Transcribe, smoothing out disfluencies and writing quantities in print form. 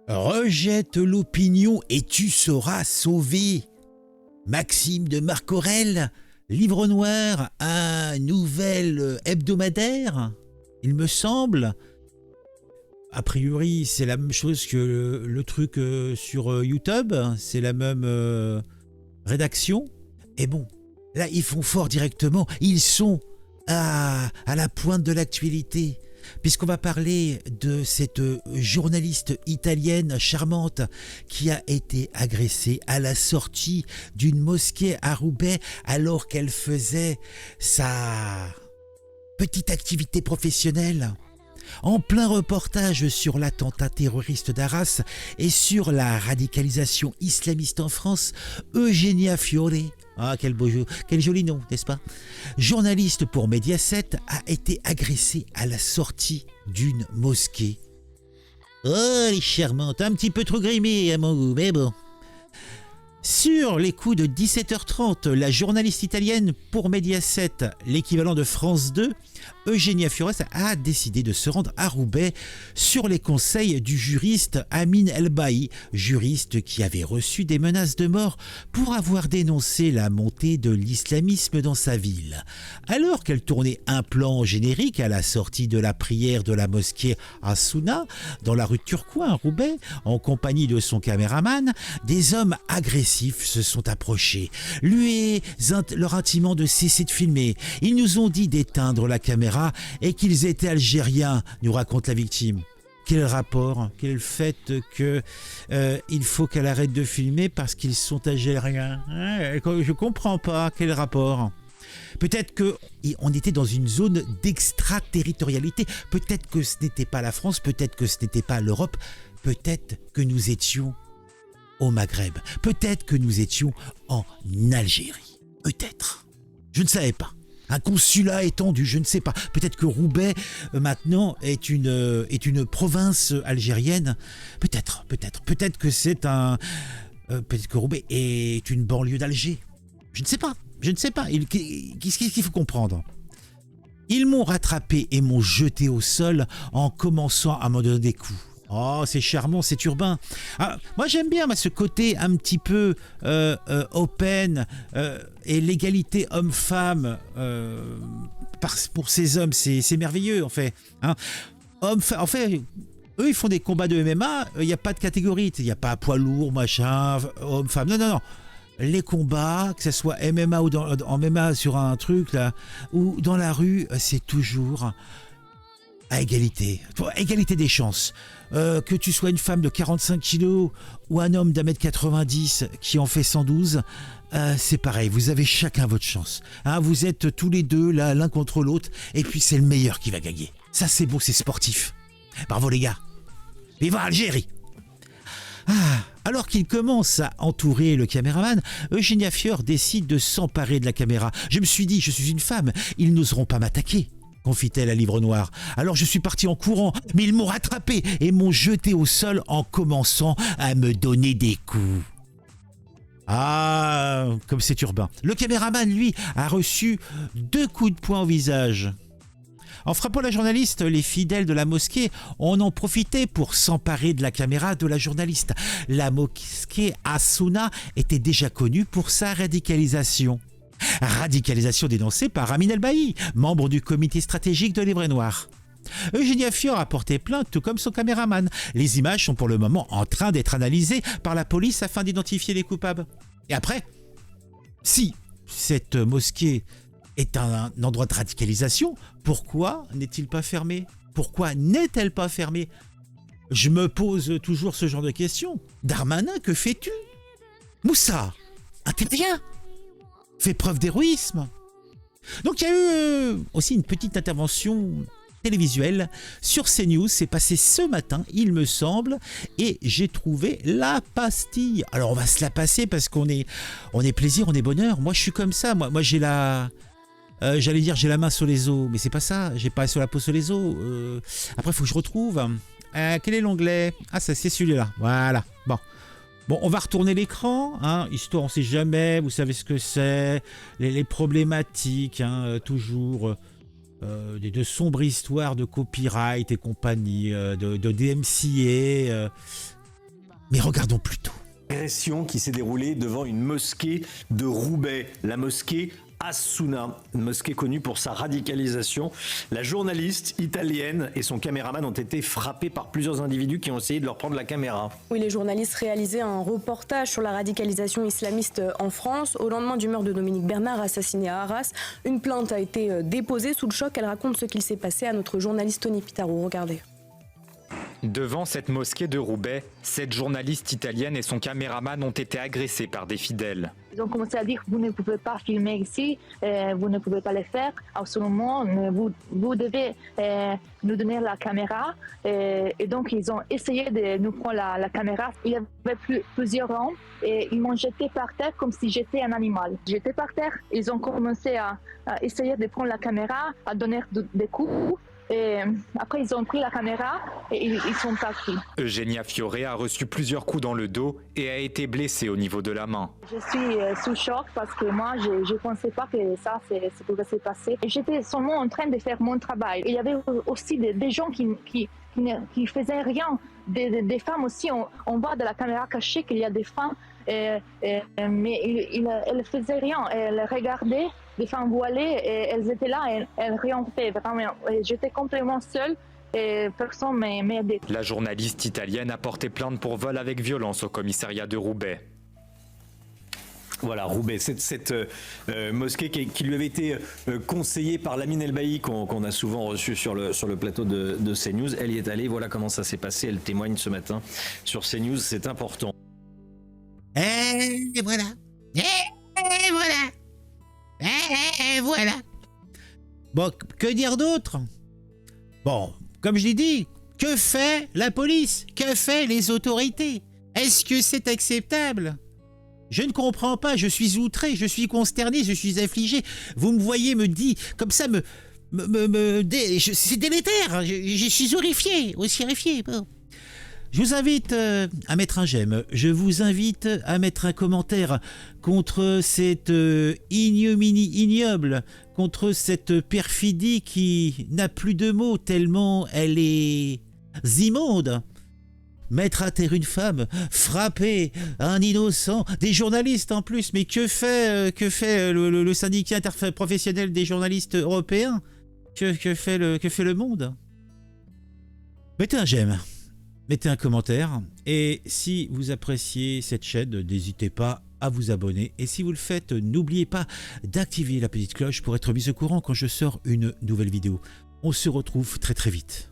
Rejette l'opinion et tu seras sauvé. Maxime de Marc Aurèle, Livre Noir, un nouvel hebdomadaire, il me semble. A priori, c'est la même chose que le truc sur YouTube, c'est la même rédaction. Et bon, là, ils font fort directement, ils sont à la pointe de l'actualité. Puisqu'on va parler de cette journaliste italienne charmante qui a été agressée à la sortie d'une mosquée à Roubaix alors qu'elle faisait sa petite activité professionnelle. En plein reportage sur l'attentat terroriste d'Arras et sur la radicalisation islamiste en France, Eugenia Fiore, quel joli nom, n'est-ce pas? Journaliste pour Mediaset, a été agressée à la sortie d'une mosquée. Oh, elle est charmante, un petit peu trop grimée à mon goût, mais bon. Sur les coups de 17h30, la journaliste italienne pour Mediaset, l'équivalent de France 2, Eugenia Fiores a décidé de se rendre à Roubaix sur les conseils du juriste Amin Elbaï, juriste qui avait reçu des menaces de mort pour avoir dénoncé la montée de l'islamisme dans sa ville. Alors qu'elle tournait un plan générique à la sortie de la prière de la mosquée Assouna, dans la rue Turcoing à Roubaix, en compagnie de son caméraman, des hommes agressifs se sont approchés, leur intimant de cesser de filmer. Ils nous ont dit d'éteindre la caméra et qu'ils étaient algériens, nous raconte la victime. Quel rapport? Quel fait que il faut qu'elle arrête de filmer parce qu'ils sont algériens? Je comprends pas. Quel rapport? Peut-être qu'on était dans une zone d'extraterritorialité. Peut-être que ce n'était pas la France. Peut-être que ce n'était pas l'Europe. Peut-être que nous étions au Maghreb. Peut-être que nous étions en Algérie. Peut-être. Je ne savais pas. Un consulat étendu, je ne sais pas. Peut-être que Roubaix, maintenant, est une province algérienne. Peut-être. Peut-être que c'est un... peut-être que Roubaix est une banlieue d'Alger. Je ne sais pas. Qu'est-ce qu'il faut comprendre? Ils m'ont rattrapé et m'ont jeté au sol en commençant à me donner des coups. Oh, c'est charmant, c'est urbain. Ah, moi, j'aime bien ce côté un petit peu open et l'égalité homme-femme pour ces hommes, c'est merveilleux en fait. Hein. En fait, eux, ils font des combats de MMA, il n'y a pas de catégorie, il n'y a pas poids lourd, machin, homme-femme. Non. Les combats, que ce soit MMA ou en MMA sur un truc là, ou dans la rue, c'est toujours à égalité. Égalité des chances. Que tu sois une femme de 45 kilos ou un homme d'1m90 qui en fait 112, c'est pareil, vous avez chacun votre chance. Hein, vous êtes tous les deux là, l'un contre l'autre, et puis c'est le meilleur qui va gagner. Ça c'est beau, c'est sportif. Bravo les gars. Viva Algérie. Alors qu'il commence à entourer le caméraman, Eugenia Fior décide de s'emparer de la caméra. Je me suis dit, je suis une femme, ils n'oseront pas m'attaquer, confie-t-elle à Livre Noir. Alors je suis parti en courant, mais ils m'ont rattrapé et m'ont jeté au sol en commençant à me donner des coups. Ah, comme c'est urbain. Le caméraman, lui, a reçu 2 coups de poing au visage. En frappant la journaliste, les fidèles de la mosquée en ont profité pour s'emparer de la caméra de la journaliste. La mosquée Assouna était déjà connue pour sa radicalisation. Radicalisation dénoncée par Amin Elbaï, membre du comité stratégique de Livre Noir. Eugenia Fior a porté plainte, tout comme son caméraman. Les images sont pour le moment en train d'être analysées par la police afin d'identifier les coupables. Et après, si cette mosquée est un endroit de radicalisation, pourquoi n'est-il pas fermé? Pourquoi n'est-elle pas fermée? Je me pose toujours ce genre de questions. Darmanin, que fais-tu? Moussa, interviens! Fais preuve d'héroïsme. Donc il y a eu aussi une petite intervention télévisuelle sur CNews, c'est passé ce matin, il me semble, et j'ai trouvé la pastille. Alors on va se la passer parce qu'on est plaisir, on est bonheur. Moi je suis comme ça, moi j'ai la... j'allais dire j'ai la main sur les os, mais c'est pas ça, j'ai pas sur la peau sur les os. Après il faut que je retrouve. Quel est l'onglet? Ah ça c'est celui-là, voilà, bon. Bon, on va retourner l'écran, hein, histoire, on ne sait jamais, vous savez ce que c'est, les problématiques, hein, toujours, de sombres histoires de copyright et compagnie, de DMCA, Mais regardons plutôt. Agression qui s'est déroulée devant une mosquée de Roubaix, la mosquée As-Souna, une mosquée connue pour sa radicalisation. La journaliste italienne et son caméraman ont été frappés par plusieurs individus qui ont essayé de leur prendre la caméra. Oui, les journalistes réalisaient un reportage sur la radicalisation islamiste en France. Au lendemain du meurtre de Dominique Bernard, assassiné à Arras, une plainte a été déposée. Sous le choc, elle raconte ce qu'il s'est passé à notre journaliste Tony Pitaro. Regardez. Devant cette mosquée de Roubaix, cette journaliste italienne et son caméraman ont été agressés par des fidèles. Ils ont commencé à dire vous ne pouvez pas filmer ici, vous ne pouvez pas le faire. Absolument, vous devez nous donner la caméra. Et donc ils ont essayé de nous prendre la caméra. Il y avait plusieurs rangs et ils m'ont jeté par terre comme si j'étais un animal. J'étais par terre, ils ont commencé à essayer de prendre la caméra, à donner des coups. Et après, ils ont pris la caméra et ils sont partis. Eugenia Fiore a reçu plusieurs coups dans le dos et a été blessée au niveau de la main. Je suis sous choc parce que moi, je ne pensais pas que ça pouvait se passer. J'étais seulement en train de faire mon travail. Il y avait aussi des gens qui faisaient rien. Des femmes aussi, on voit de la caméra cachée qu'il y a des femmes, mais elles ne faisaient rien. Elles regardaient des femmes voilées et elles étaient là et elles rien fait. Vraiment. J'étais complètement seule et personne ne m'a aidée. La journaliste italienne a porté plainte pour vol avec violence au commissariat de Roubaix. Voilà, Roubaix, cette mosquée qui lui avait été conseillée par Lamine Elbaï, qu'on a souvent reçu sur le plateau de CNews. Elle y est allée, voilà comment ça s'est passé. Elle témoigne ce matin sur CNews, c'est important. Et voilà. Et voilà. Et voilà. Bon, que dire d'autre? Bon, comme je l'ai dit, que fait la police? Que fait les autorités? Est-ce que c'est acceptable? Je ne comprends pas, je suis outré, je suis consterné, je suis affligé. Vous me voyez me dire, comme ça, c'est délétère, je suis horrifié, aussi horrifié. Bon. Je vous invite à mettre un j'aime, je vous invite à mettre un commentaire contre cette ignominie ignoble, contre cette perfidie qui n'a plus de mots tellement elle est immonde. Mettre à terre une femme, frapper un innocent, des journalistes en plus, mais que fait le syndicat interprofessionnel des journalistes européens? Que fait le monde? Mettez un j'aime. Mettez un commentaire et si vous appréciez cette chaîne, n'hésitez pas à vous abonner. Et si vous le faites, n'oubliez pas d'activer la petite cloche pour être mis au courant quand je sors une nouvelle vidéo. On se retrouve très très vite.